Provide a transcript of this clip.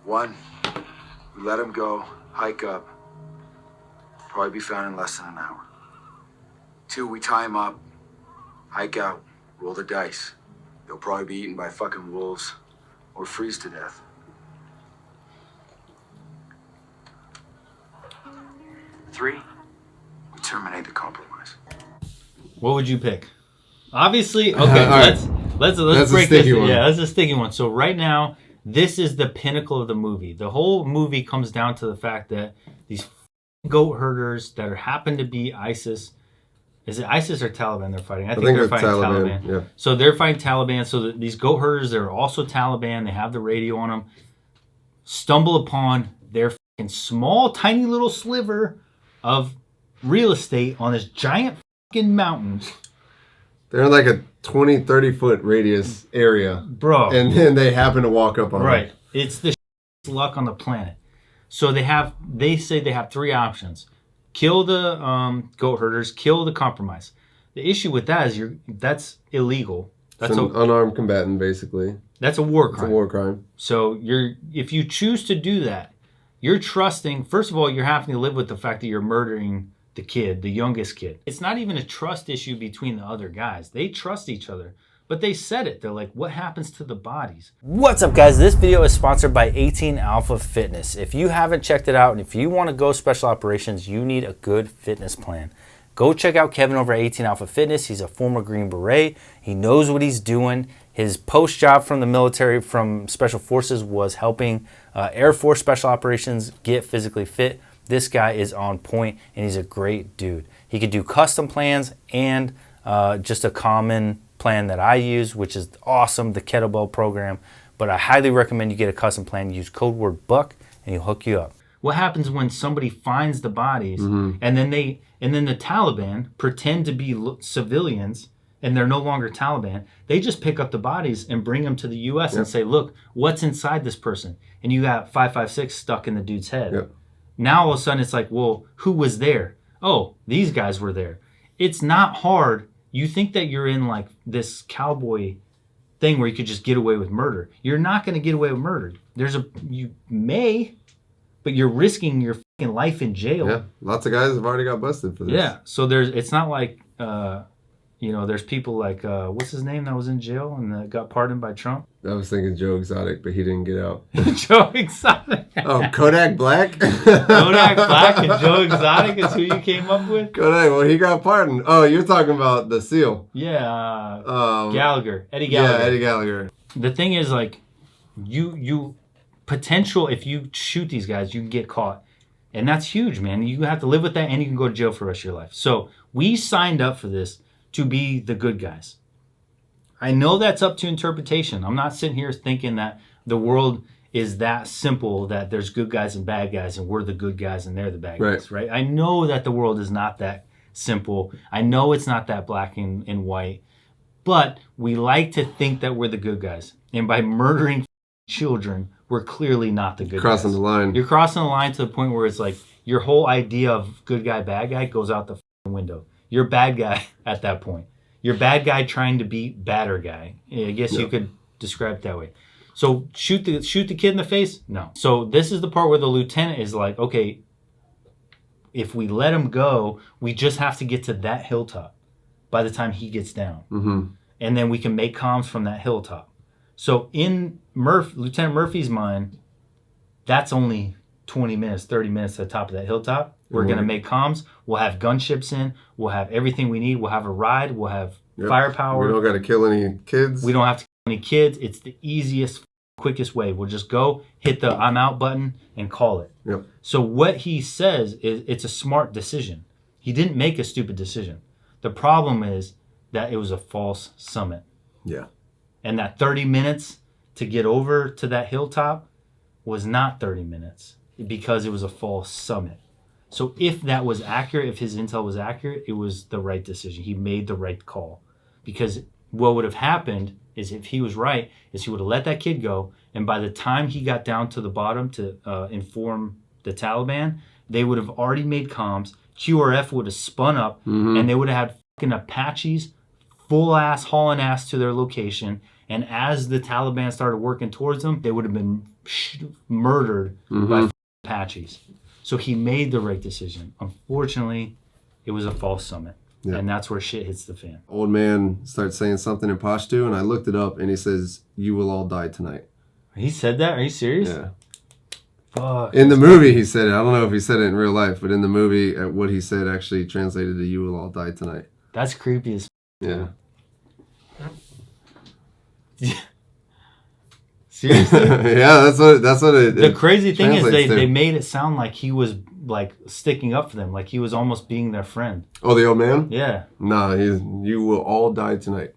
1, we let them go, hike up, probably be found in less than an hour. 2, we tie them up, hike out, roll the dice. They'll probably be eaten by fucking wolves or freeze to death. 3, we terminate the compromise. What would you pick? Obviously, okay, let's break this. Yeah, that's a sticky one. So right now, this is the pinnacle of the movie. The whole movie comes down to the fact that these goat herders that happen to be ISIS. Is it ISIS or Taliban they're fighting? I think they're fighting Taliban. Yeah. So they're fighting Taliban. So these goat herders, they're also Taliban. They have the radio on them. Stumble upon their fucking small, tiny little sliver of real estate on this giant fucking mountain. They're in like a 20, 30-foot radius area. Bro. And then they happen to walk up on it. Right. It's the luck on the planet. So they say they have 3 options. Kill the goat herders, kill the compromise. The issue with that is that's illegal. That's an unarmed combatant, basically. That's a war crime. It's a war crime. So if you choose to do that, you're trusting, first of all, you're having to live with the fact that you're murdering the kid, the youngest kid. It's not even a trust issue between the other guys. They trust each other. But they said it. They're like, what happens to the bodies? What's up, guys? This video is sponsored by 18 Alpha Fitness. If you haven't checked it out, and if you want to go special operations, you need a good fitness plan. Go check out Kevin over at 18 Alpha Fitness. He's a former Green Beret. He knows what he's doing. His post job from the military, from Special Forces, was helping Air Force Special Operations get physically fit. This guy is on point, and he's a great dude. He could do custom plans and just a common plan that I use, which is awesome, the kettlebell program. But I highly recommend you get a custom plan. Use code word BUCK, and he'll hook you up. What happens when somebody finds the bodies, and then the Taliban pretend to be civilians, and they're no longer Taliban? They just pick up the bodies and bring them to the U.S. and say, "Look, what's inside this person?" And you got 556 stuck in the dude's head. Yep. Now all of a sudden it's like, well, who was there? Oh, these guys were there. It's not hard. You think that you're in like this cowboy thing where you could just get away with murder. You're not going to get away with murder. You may, but you're risking your fucking life in jail. Yeah, lots of guys have already got busted for this. Yeah, so it's not like, there's people like, what's his name that was in jail and got pardoned by Trump? I was thinking Joe Exotic, but he didn't get out. Joe Exotic. Oh, Kodak Black? Kodak Black and Joe Exotic is who you came up with? Kodak, well, he got pardoned. Oh, you're talking about the SEAL. Yeah, Gallagher. Eddie Gallagher. Yeah, Eddie Gallagher. The thing is, like, you potential, if you shoot these guys, you can get caught. And that's huge, man. You have to live with that, and you can go to jail for the rest of your life. So we signed up for this to be the good guys. I know that's up to interpretation. I'm not sitting here thinking that the world is that simple, that there's good guys and bad guys, and we're the good guys and they're the bad guys, right? I know that the world is not that simple. I know it's not that black and white. But we like to think that we're the good guys. And by murdering children, we're clearly not the good guys. Crossing the line. You're crossing the line to the point where it's like your whole idea of good guy, bad guy goes out the window. You're bad guy at that point. You're bad guy trying to beat badder guy. I guess you could describe it that way. So shoot the kid in the face? No. So this is the part where the lieutenant is like, okay, if we let him go, we just have to get to that hilltop by the time he gets down. Mm-hmm. And then we can make comms from that hilltop. So in Lieutenant Murphy's mind, that's only 20 minutes, 30 minutes to the top of that hilltop. We're going to make comms. We'll have gunships in. We'll have everything we need. We'll have a ride. We'll have firepower. We don't got to kill any kids. We don't have to kill any kids. It's the easiest, quickest way. We'll just go, hit the I'm out button, and call it. Yep. So what he says is it's a smart decision. He didn't make a stupid decision. The problem is that it was a false summit. Yeah. And that 30 minutes to get over to that hilltop was not 30 minutes because it was a false summit. So if that was accurate, if his intel was accurate, it was the right decision. He made the right call. Because what would have happened is, if he was right, is he would have let that kid go. And by the time he got down to the bottom to inform the Taliban, they would have already made comms. QRF would have spun up, and they would have had fucking Apaches full ass hauling ass to their location. And as the Taliban started working towards them, they would have been murdered by Apaches. So he made the right decision. Unfortunately, it was a false summit. Yeah. And that's where shit hits the fan. Old man starts saying something in Pashto, and I looked it up, and he says, "You will all die tonight." He said that? Are you serious? Yeah. Fuck. In the movie, he said it. I don't know if he said it in real life, but in the movie, what he said actually translated to "You will all die tonight." That's creepy as Yeah. Seriously? Yeah, that's what it. The crazy thing is they to. made it sound like he was like sticking up for them, like he was almost being their friend. Oh, the old man? Yeah. No, you will all die tonight.